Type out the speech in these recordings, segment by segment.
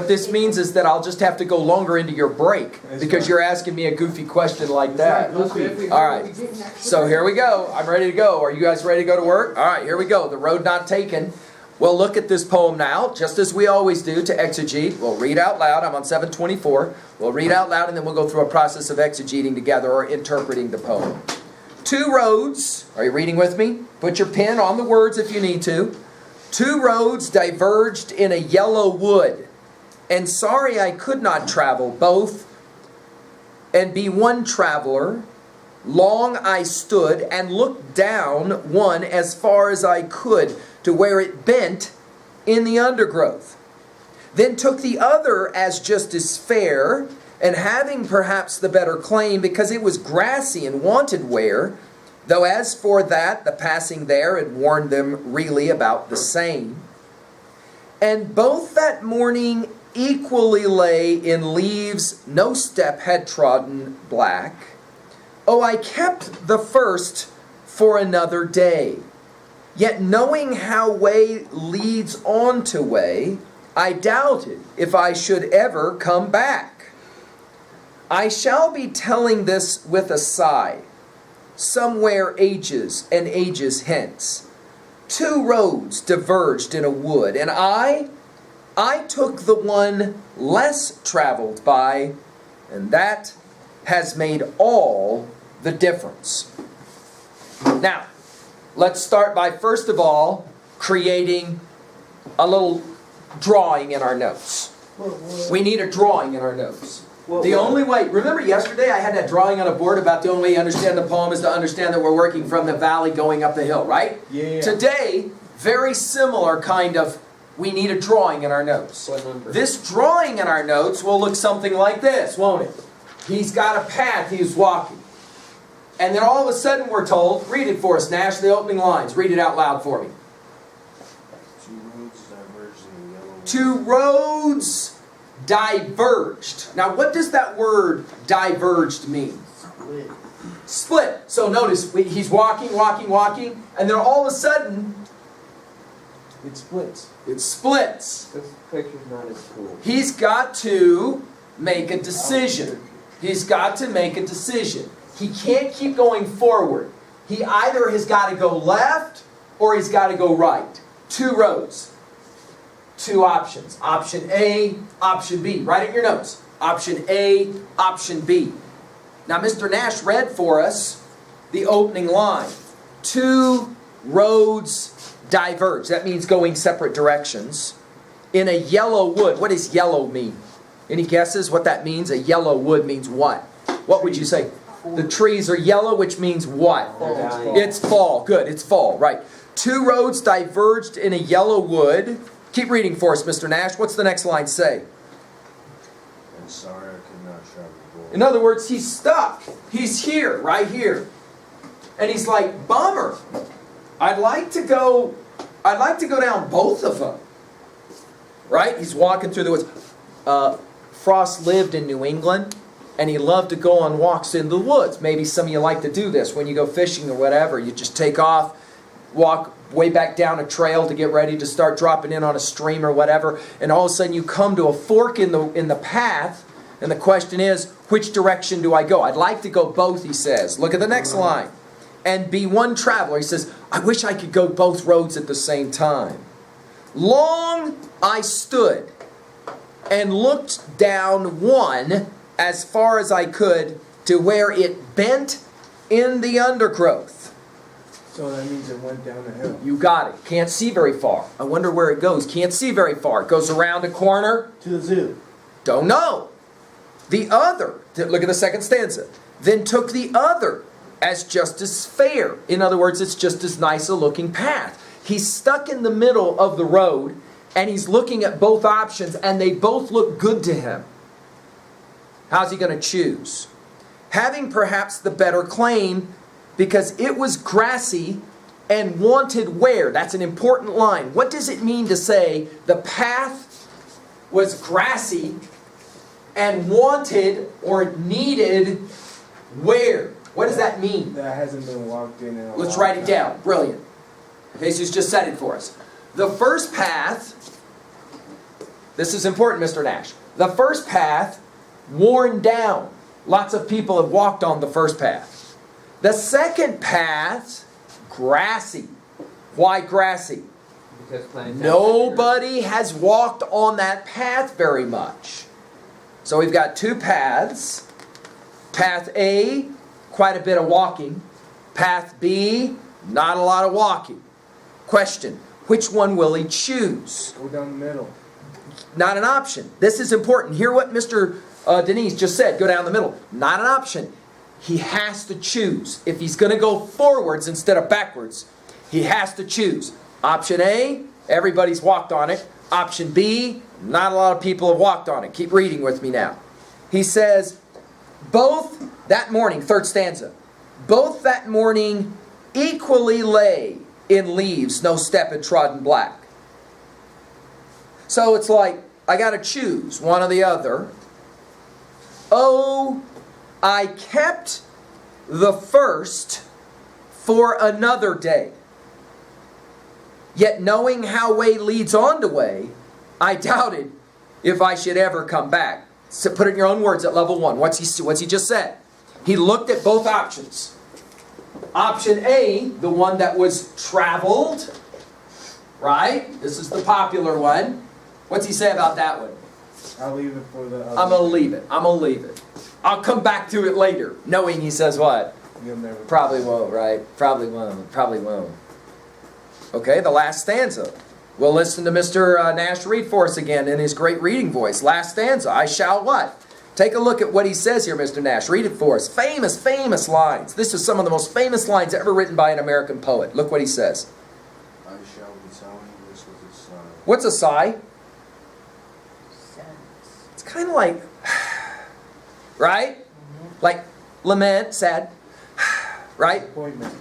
What this means is that I'll just have to go longer into your break because you're asking me a goofy question like that. All right, so here we go. I'm ready to go. Are you guys ready to go to work? All right, here we go. The road not taken. We'll look at this poem now, just as we always do, to exegete. We'll read out loud. I'm on 724. We'll read out loud, and then we'll go through a process of exegeting together or interpreting the poem. Two roads. Are you reading with me? Put your pen on the words if you need to. Two roads diverged in a yellow wood, and sorry I could not travel both and be one traveler. Long I stood and looked down one as far as I could to where it bent in the undergrowth. Then took the other as just as fair, and having perhaps the better claim, because it was grassy and wanted wear, though as for that, the passing there had warned them really about the same. And both that morning equally lay in leaves no step had trodden black. Oh, I kept the first for another day. Yet knowing how way leads on to way, I doubted if I should ever come back. I shall be telling this with a sigh, somewhere ages and ages hence. Two roads diverged in a wood, and I took the one less traveled by, and that has made all the difference. Now, let's start by, first of all, creating a little drawing in our notes. We need a drawing in our notes. The only way, remember yesterday I had that drawing on a board about the only way you understand the poem is to understand that we're working from the valley going up the hill, right? Yeah. Today, very similar kind of, we need a drawing in our notes. This drawing in our notes will look something like this, won't it? He's got a path he's walking. And then all of a sudden we're told, read it for us, Nash, the opening lines. Read it out loud for me. Two roads diverged. Now what does that word diverged mean? Split. So notice, he's walking, and then all of a sudden, it splits. It splits. This picture's not as cool. He's got to make a decision. He's got to make a decision. He can't keep going forward. He either has got to go left or he's got to go right. Two roads. Two options. Option A, option B. Write it in your notes. Option A, option B. Now Mr. Nash read for us the opening line. Two roads diverge. That means going separate directions. In a yellow wood. What does yellow mean? Any guesses what that means? A yellow wood means what? What would you say? The trees are yellow, which means what? It's fall. Good, it's fall, right. Two roads diverged in a yellow wood. Keep reading for us, Mr. Nash. What's the next line say? And sorry I could not travel both. In other words, he's stuck. He's here, right here. And he's like, bummer. I'd like to go down both of them. Right? He's walking through the woods. Frost lived in New England, and he loved to go on walks in the woods. Maybe some of you like to do this when you go fishing or whatever. You just take off, walk way back down a trail to get ready to start dropping in on a stream or whatever, and all of a sudden you come to a fork in the path, and the question is, which direction do I go? I'd like to go both, he says. Look at the next line. And be one traveler. He says, I wish I could go both roads at the same time. Long I stood and looked down one as far as I could to where it bent in the undergrowth. So that means it went down the hill. You got it. Can't see very far. I wonder where it goes. Can't see very far. It goes around a corner. To the zoo. Don't know. The other, look at the second stanza. Then took the other as just as fair. In other words, it's just as nice a looking path. He's stuck in the middle of the road, and he's looking at both options, and they both look good to him. How's he going to choose? Having perhaps the better claim, because it was grassy and wanted wear. That's an important line. What does it mean to say the path was grassy and wanted or needed wear? What does that mean? That hasn't been walked in a Let's write it down. Brilliant. Jesus just said it for us. The first path this is important, Mr. Nash. The first path, worn down. Lots of people have walked on the first path. The second path, grassy. Why grassy? Because nobody has walked on that path very much. So we've got two paths. Path A, quite a bit of walking. Path B, not a lot of walking. Question, which one will he choose? Go down the middle. Not an option. This is important. Hear what Mr. Denise just said. Go down the middle. Not an option. He has to choose. If he's going to go forwards instead of backwards, he has to choose. Option A, everybody's walked on it. Option B, not a lot of people have walked on it. Keep reading with me now. He says, both that morning, third stanza, both that morning equally lay in leaves, no step had trodden black. So it's like, I got to choose one or the other. Oh, I kept the first for another day. Yet knowing how way leads on to way, I doubted if I should ever come back. So put it in your own words at level 1. What's he just said? He looked at both options. Option A, the one that was traveled, right? This is the popular one. What's he say about that one? I'll leave it for the other. I'm going to leave it. I'm going to leave it. I'll come back to it later. Knowing he says what? You'll never. Probably won't, right? Probably won't. Probably won't. Okay, the last stanza. We'll listen to Mr. Nash read for us again in his great reading voice. Last stanza. I shall what? Take a look at what he says here, Mr. Nash. Read it for us. Famous, famous lines. This is some of the most famous lines ever written by an American poet. Look what he says. I shall be telling you this with a sigh. What's a sigh? It's kind of like, right? Like lament, sad, right? Disappointment.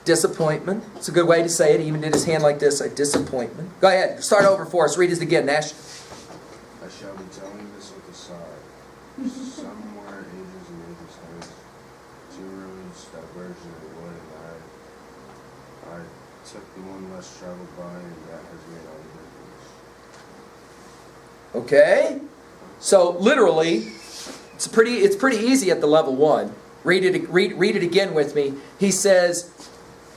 Disappointment. It's a good way to say it. He even did his hand like this, a disappointment. Go ahead. Start over for us. Read it again, Nash. I shall be telling you this with a sigh. Somewhere ages and ages hence, two roads diverged in the wood, and I took the one less traveled by, and that has made all the difference. Okay. So literally, it's pretty easy at the level 1. Read it again with me. He says,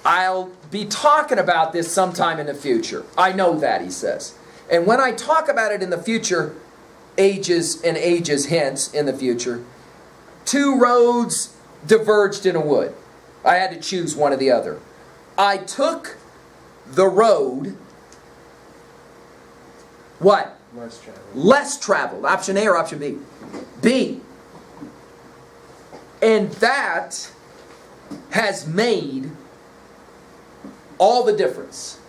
I'll be talking about this sometime in the future. I know that, he says. And when I talk about it in the future, ages and ages hence in the future, two roads diverged in a wood. I had to choose one or the other. I took the road, what? Less traveled. Less traveled. Option A or option B? B. And that has made all the difference.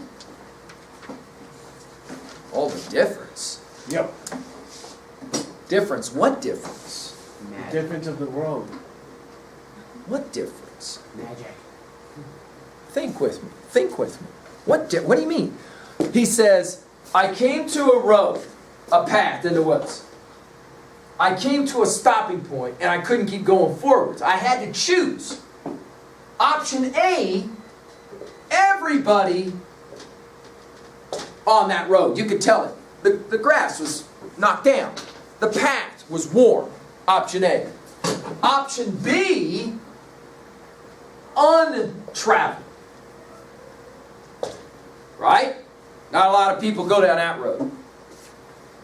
All the difference? Yep. Difference? What difference? The difference of the road. What difference? Magic. Think with me. Think with me. What do you mean? He says, I came to a road, a path in the woods. I came to a stopping point and I couldn't keep going forwards. I had to choose. Option A, everybody on that road, you could tell it. The grass was knocked down. The path was worn. Option A. Option B, untraveled. Right? Not a lot of people go down that road.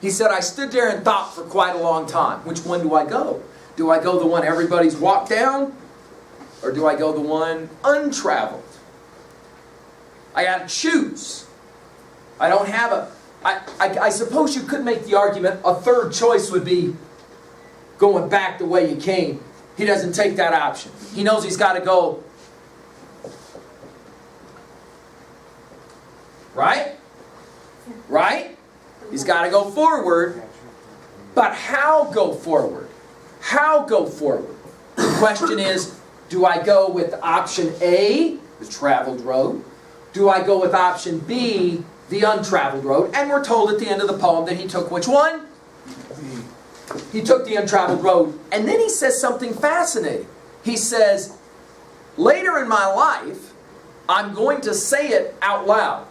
He said, I stood there and thought for quite a long time. Which one do I go? Do I go the one everybody's walked down? Or do I go the one untraveled? I got to choose. I don't have a... I suppose you could make the argument a third choice would be going back the way you came. He doesn't take that option. He knows he's got to go... Right? Right? He's got to go forward. But how go forward? How go forward? The question is, do I go with option A, the traveled road? Do I go with option B, the untraveled road? And we're told at the end of the poem that he took which one? He took the untraveled road. And then he says something fascinating. He says, later in my life, I'm going to say it out loud.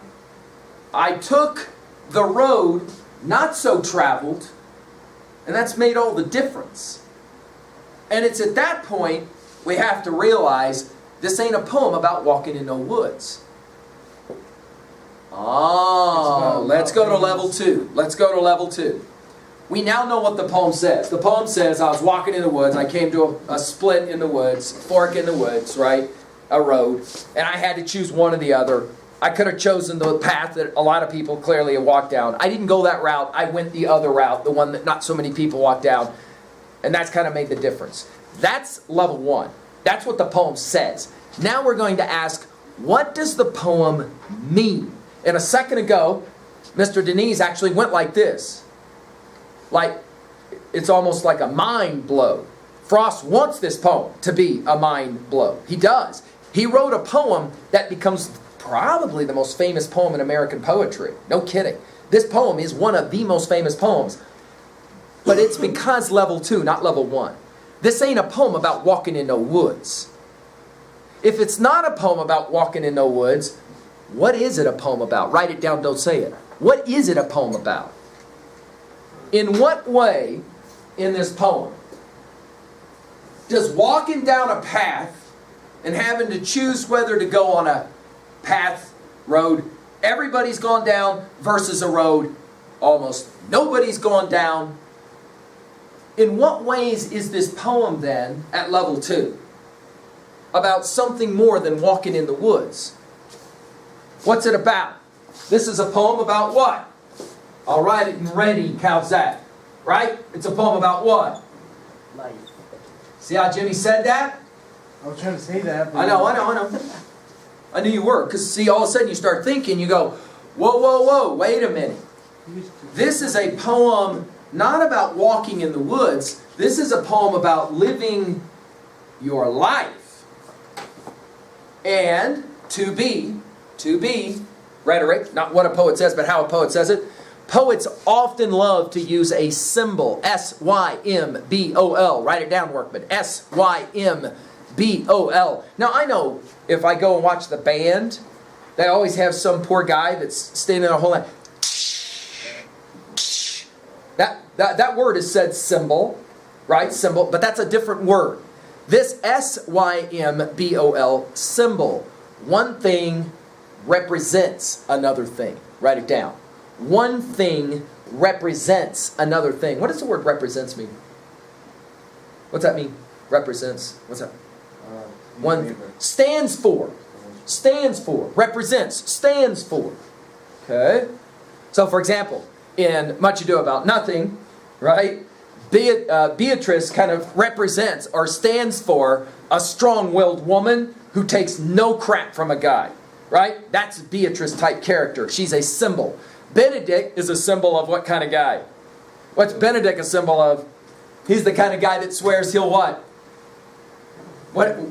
I took the road not so traveled, and that's made all the difference. And it's at that point we have to realize this ain't a poem about walking in no woods. Oh, let's go to level 2. Let's go to level 2. We now know what the poem says. The poem says, I was walking in the woods, I came to a split in the woods, fork in the woods, right? A road, and I had to choose one or the other. I could have chosen the path that a lot of people clearly have walked down. I didn't go that route. I went the other route, the one that not so many people walked down. And that's kind of made the difference. That's level 1. That's what the poem says. Now we're going to ask, what does the poem mean? And a second ago, Mr. Denise actually went like this. Like, it's almost like a mind blow. Frost wants this poem to be a mind blow. He does. He wrote a poem that becomes probably the most famous poem in American poetry. No kidding. This poem is one of the most famous poems. But it's because level 2, not level 1. This ain't a poem about walking in no woods. If it's not a poem about walking in no woods, what is it a poem about? Write it down, don't say it. What is it a poem about? In what way in this poem does walking down a path and having to choose whether to go on a path, road, everybody's gone down versus a road almost nobody's gone down, in what ways is this poem then at level 2 about something more than walking in the woods? What's it about? This is a poem about what? I'll write it in ready, how's that? Right? It's a poem about what? Life. See how Jimmy said that? I was trying to say that. But I know. I knew you were. Because see, all of a sudden you start thinking, you go, whoa, wait a minute. This is a poem not about walking in the woods. This is a poem about living your life. And to be, rhetoric, not what a poet says, but how a poet says it. Poets often love to use a symbol, S-Y-M-B-O-L. Write it down, workman, S-Y-M-B-O-L. Now I know if I go and watch the band, they always have some poor guy that's standing there a whole lot. That word is said symbol, right? Symbol, but that's a different word. This S-Y-M-B-O-L, symbol, one thing represents another thing. Write it down. One thing represents another thing. What does the word represents mean? What's that mean? Represents. What's that? One stands for. Stands for. Represents. Stands for. Okay? So for example, in Much Ado About Nothing, right? Beatrice kind of represents or stands for a strong-willed woman who takes no crap from a guy. Right? That's a Beatrice type character. She's a symbol. Benedict is a symbol of what kind of guy? What's Benedict a symbol of? He's the kind of guy that swears he'll what?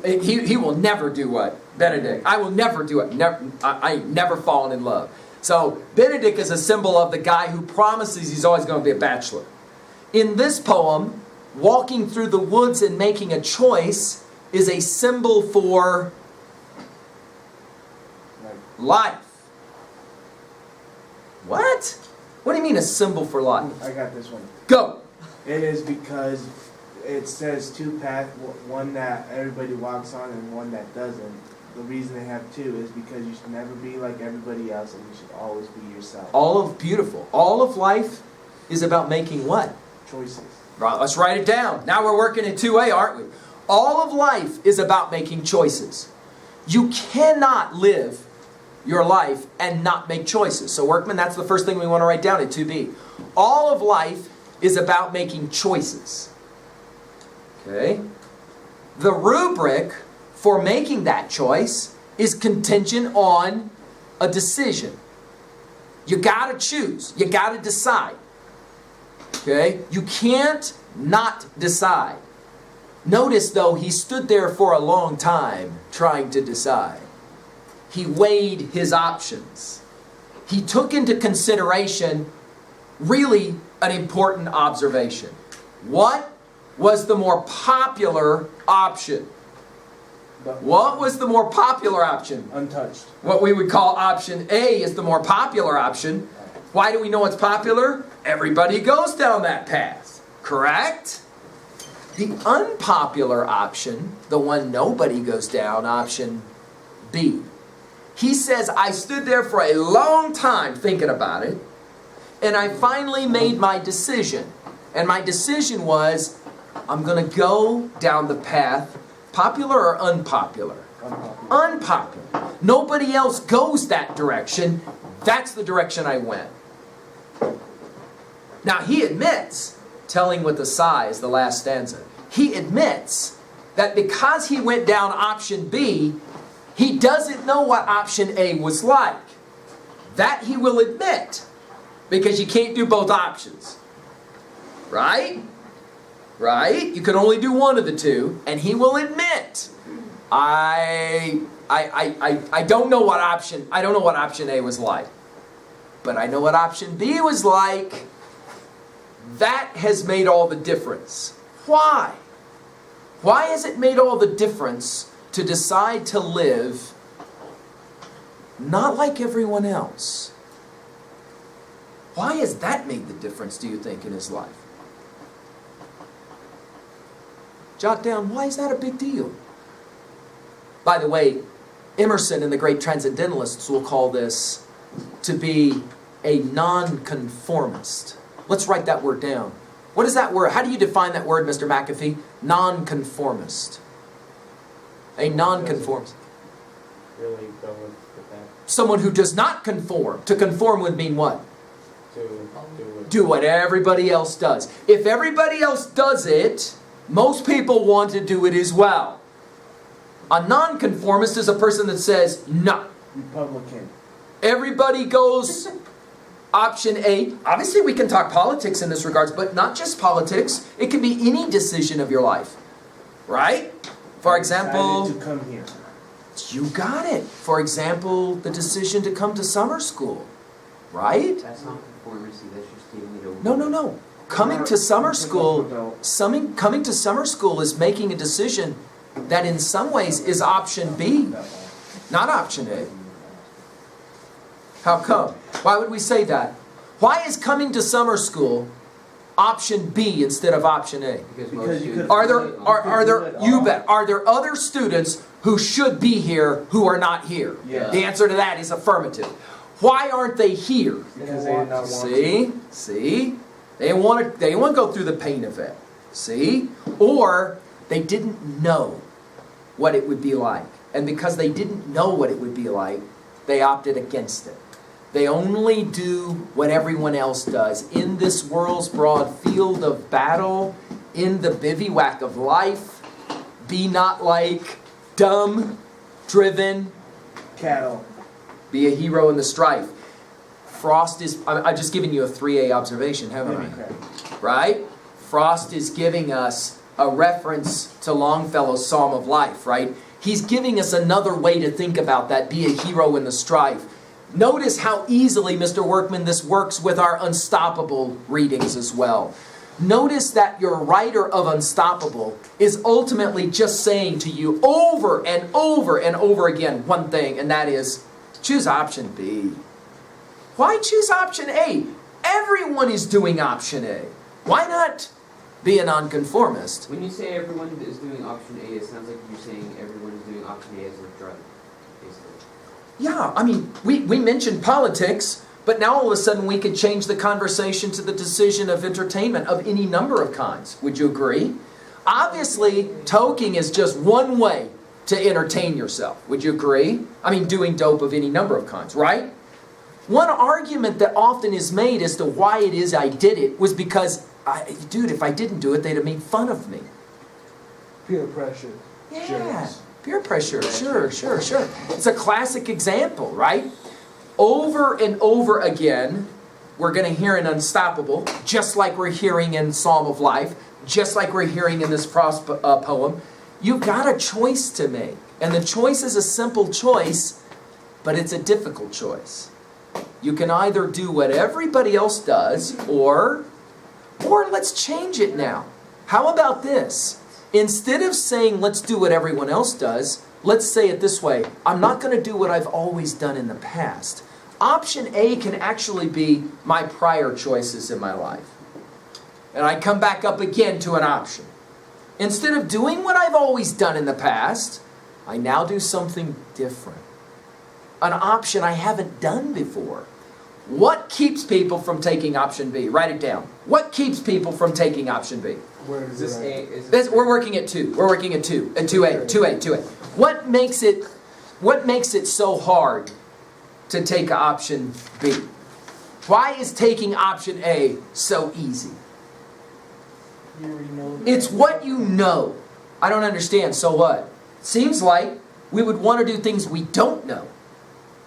He will never do what? Benedict. I will never do it. I ain't never fallen in love. So Benedict is a symbol of the guy who promises he's always going to be a bachelor. In this poem, walking through the woods and making a choice is a symbol for life. What? What do you mean a symbol for life? I got this one. Go. It is because it says 2 paths, one that everybody walks on and one that doesn't. The reason they have 2 is because you should never be like everybody else and you should always be yourself. Beautiful. All of life is about making what? Choices. Right, let's write it down. Now we're working in 2A, aren't we? All of life is about making choices. You cannot live your life and not make choices. So workman, that's the first thing we want to write down in 2B. All of life is about making choices. Okay? The rubric for making that choice is contingent on a decision. You got to choose. You got to decide. Okay? You can't not decide. Notice though, he stood there for a long time trying to decide. He weighed his options. He took into consideration really an important observation. What was the more popular option? What was the more popular option? Untouched. What we would call option A is the more popular option. Why do we know it's popular? Everybody goes down that path. Correct? The unpopular option, the one nobody goes down, option B. He says, I stood there for a long time thinking about it, and I finally made my decision. And my decision was, I'm going to go down the path, popular or unpopular? Unpopular. Nobody else goes that direction. That's the direction I went. Now he admits, telling with a sigh is the last stanza, he admits that because he went down option B, he doesn't know what option A was like. That he will admit, because you can't do both options. Right? Right? You can only do one of the two, and he will admit, I don't know what option A was like. But I know what option B was like. That has made all the difference. Why? Why has it made all the difference to decide to live not like everyone else? Why has that made the difference, do you think, in his life? Jot down, why is that a big deal? By the way, Emerson and the great transcendentalists will call this to be a nonconformist. Let's write that word down. What is that word? How do you define that word, Mr. McAfee? Nonconformist. A nonconformist. Really go with that. Someone who does not conform. To conform would mean what? Do what everybody else does. If everybody else does it, most people want to do it as well. A nonconformist is a person that says, no. Republican. Everybody goes option A. Obviously, we can talk politics in this regards, but not just politics. It can be any decision of your life. Right? For example, to come here. You got it. For example, the decision to come to summer school. Right? That's not conformity, that's just giving it over. No. Coming to summer school, coming to summer school is making a decision that in some ways is option B, not option A. How come? Why would we say that? Why is coming to summer school option B instead of option A? Because you could. Are there other students who should be here who are not here? Yeah. The answer to that is affirmative. Why aren't they here? Because they did not want to. See? They didn't want to go through the pain of it. See? Or they didn't know what it would be like. And because they didn't know what it would be like, they opted against it. They only do what everyone else does. In this world's broad field of battle, in the bivouac of life, be not like dumb, driven cattle. Be a hero in the strife. Frost is, I've just given you a 3A observation, haven't I? Right? Frost is giving us a reference to Longfellow's Psalm of Life, right? He's giving us another way to think about that, be a hero in the strife. Notice how easily, Mr. Workman, this works with our Unstoppable readings as well. Notice that your writer of Unstoppable is ultimately just saying to you over and over and over again one thing, and that is, choose option B. Why choose option A? Everyone is doing option A. Why not be a nonconformist? When you say everyone is doing option A, it sounds like you're saying everyone is doing option A as a drug, basically. Yeah, I mean, we mentioned politics, but now all of a sudden we could change the conversation to the decision of entertainment of any number of kinds. Would you agree? Obviously, toking is just one way to entertain yourself. Would you agree? I mean, doing dope of any number of kinds, right? One argument that often is made as to why it is I did it was because, dude, if I didn't do it, they'd have made fun of me. Peer pressure. Yeah, Jerks. peer pressure, sure. It's a classic example, right? Over and over again, we're going to hear in Unstoppable, just like we're hearing in Psalm of Life, just like we're hearing in this Frost poem. You've got a choice to make. And the choice is a simple choice, but it's a difficult choice. You can either do what everybody else does, or let's change it now. How about this? Instead of saying, let's do what everyone else does, let's say it this way. I'm not going to do what I've always done in the past. option A can actually be my prior choices in my life. And I come back up again to an option. Instead of doing what I've always done in the past, I now do something different. An option I haven't done before. What keeps people from taking option B? Write it down. What keeps people from taking option B? Where Is this A? Is This, we're working at 2. We're working at 2. At 2A. What makes it so hard to take option B? Why is taking option A so easy? It's what you know. I don't understand. So what? Seems like we would want to do things we don't know.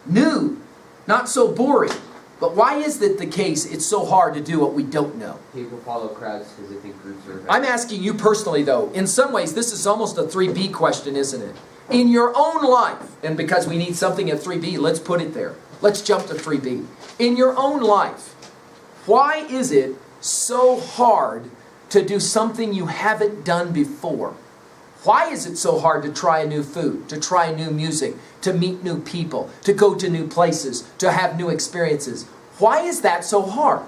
New. Not so boring. But why is it the case it's so hard to do what we don't know? People follow crowds because they think groups are... I'm asking you personally, though. In some ways, this is almost a 3B question, isn't it? In your own life, and because we need something at 3B, let's put it there. Let's jump to 3B. In your own life, why is it so hard to do something you haven't done before? Why is it so hard to try a new food, to try new music, to meet new people, to go to new places, to have new experiences? Why is that so hard?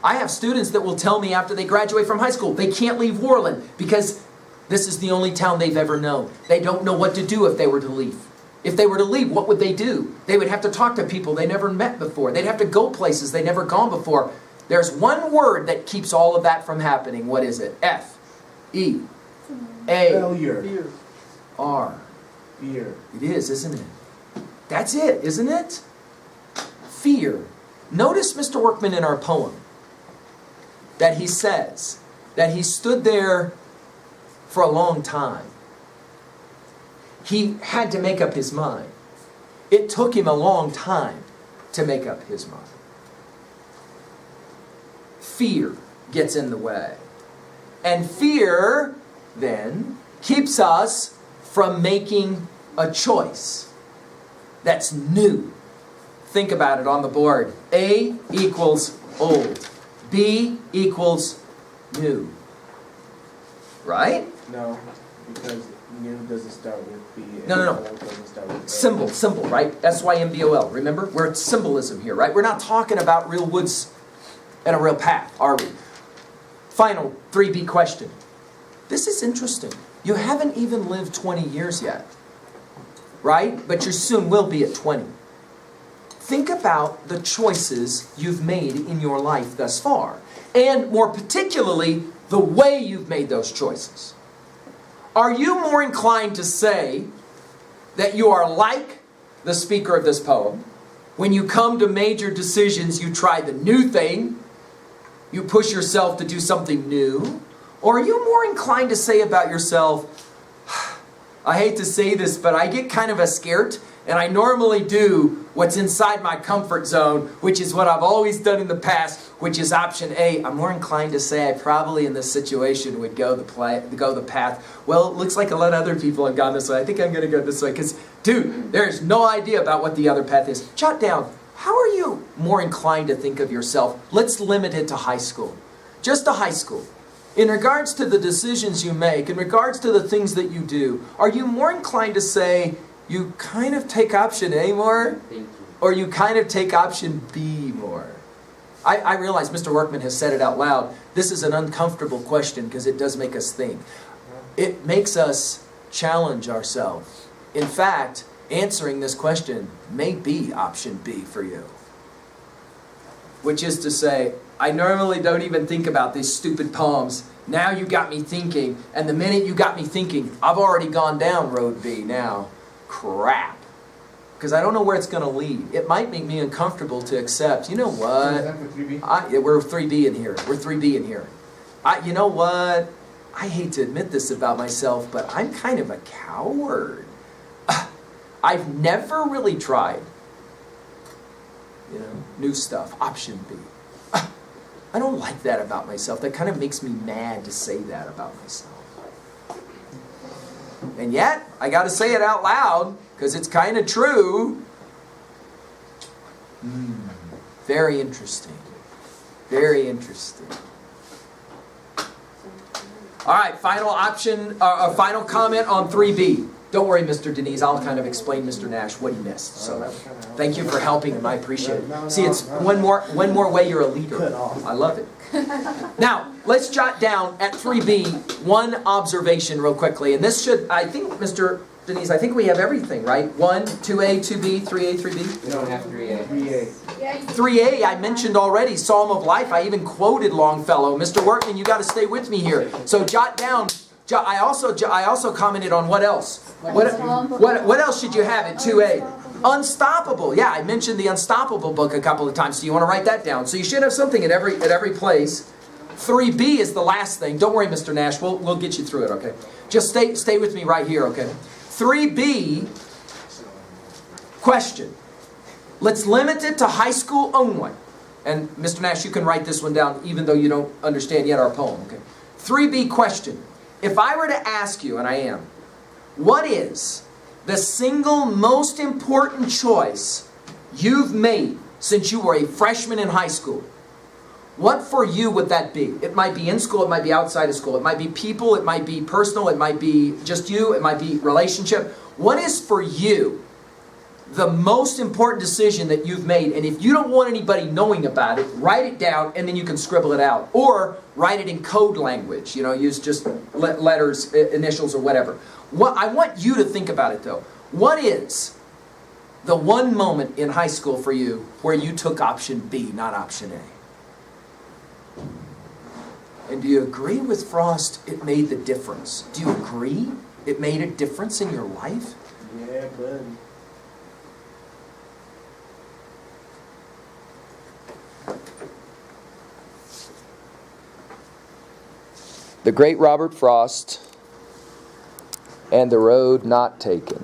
I have students that will tell me after they graduate from high school, they can't leave Worland because this is the only town they've ever known. They don't know what to do if they were to leave. If they were to leave, what would they do? They would have to talk to people they never met before. They'd have to go places they'd never gone before. There's one word that keeps all of that from happening. What is it? F. E. A. Failure. R. Fear. It is, isn't it? That's it, isn't it? Fear. Notice Mr. Workman in our poem that he says that he stood there for a long time. He had to make up his mind. It took him a long time to make up his mind. Fear gets in the way. And fear, then, keeps us from making a choice that's new. Think about it on the board. A equals old. B equals new. Right? No, because new doesn't start with B. No. Old doesn't start with A. Symbol, right? S-Y-M-B-O-L. Remember? We're at symbolism here, right? We're not talking about real woods and a real path, are we? Final 3B question. This is interesting. You haven't even lived 20 years yet, right? But you soon will be at 20. Think about the choices you've made in your life thus far, and more particularly, the way you've made those choices. Are you more inclined to say that you are like the speaker of this poem? When you come to major decisions, you try the new thing, you push yourself to do something new? Or are you more inclined to say about yourself, I hate to say this, but I get kind of a scared, and I normally do what's inside my comfort zone, which is what I've always done in the past, which is option A. I'm more inclined to say I probably in this situation would go the path. Well, it looks like a lot of other people have gone this way. I think I'm going to go this way because, dude, there's no idea about what the other path is. Jot down, how are you more inclined to think of yourself? Let's limit it to high school. Just to high school. In regards to the decisions you make, in regards to the things that you do, are you more inclined to say you kind of take option A more? Thank you. Or you kind of take option B more? I realize Mr. Workman has said it out loud. This is an uncomfortable question because it does make us think. It makes us challenge ourselves. In fact, answering this question may be option B for you. Which is to say, I normally don't even think about these stupid poems. Now you got me thinking, and the minute you got me thinking, I've already gone down road B now. Crap. Because I don't know where it's going to lead. It might make me uncomfortable to accept, you know what? Is that for 3B? We're 3B in here. We're 3B in here. You know what? I hate to admit this about myself, but I'm kind of a coward. I've never really tried, new stuff. Option B. I don't like that about myself. That kind of makes me mad to say that about myself. And yet, I got to say it out loud because it's kind of true. Very interesting. Very interesting. All right, final option, final comment on 3B. Don't worry, Mr. Denise. I'll kind of explain Mr. Nash what he missed. So thank you for helping him. I appreciate it. See, it's one more way you're a leader. I love it. Now, let's jot down at 3B one observation real quickly. And this should, I think, Mr. Denise, I think we have everything, right? 1, 2A, 2B, 3A, 3B? We don't have 3A. 3A. 3A, I mentioned already, Psalm of Life. I even quoted Longfellow. Mr. Workman, you got to stay with me here. So jot down. I also commented on what else? What else should you have at 2A? Unstoppable. Yeah, I mentioned the Unstoppable book a couple of times. So you want to write that down. So you should have something at every place. 3B is the last thing. Don't worry, Mr. Nash. We'll get you through it, okay? Just stay with me right here, okay? 3B, question. Let's limit it to high school only. And Mr. Nash, you can write this one down even though you don't understand yet our poem, okay? 3B, question. If I were to ask you, and I am, what is the single most important choice you've made since you were a freshman in high school? What for you would that be? It might be in school, it might be outside of school, it might be people, it might be personal, it might be just you, it might be relationship. What is for you the most important decision that you've made? And if you don't want anybody knowing about it, write it down and then you can scribble it out. Or write it in code language, use just letters, initials, or whatever. I want you to think about it though. What is the one moment in high school for you where you took option B, not option A? And do you agree with Frost, it made the difference? Do you agree it made a difference in your life? Yeah, bud. The great Robert Frost and the road not taken.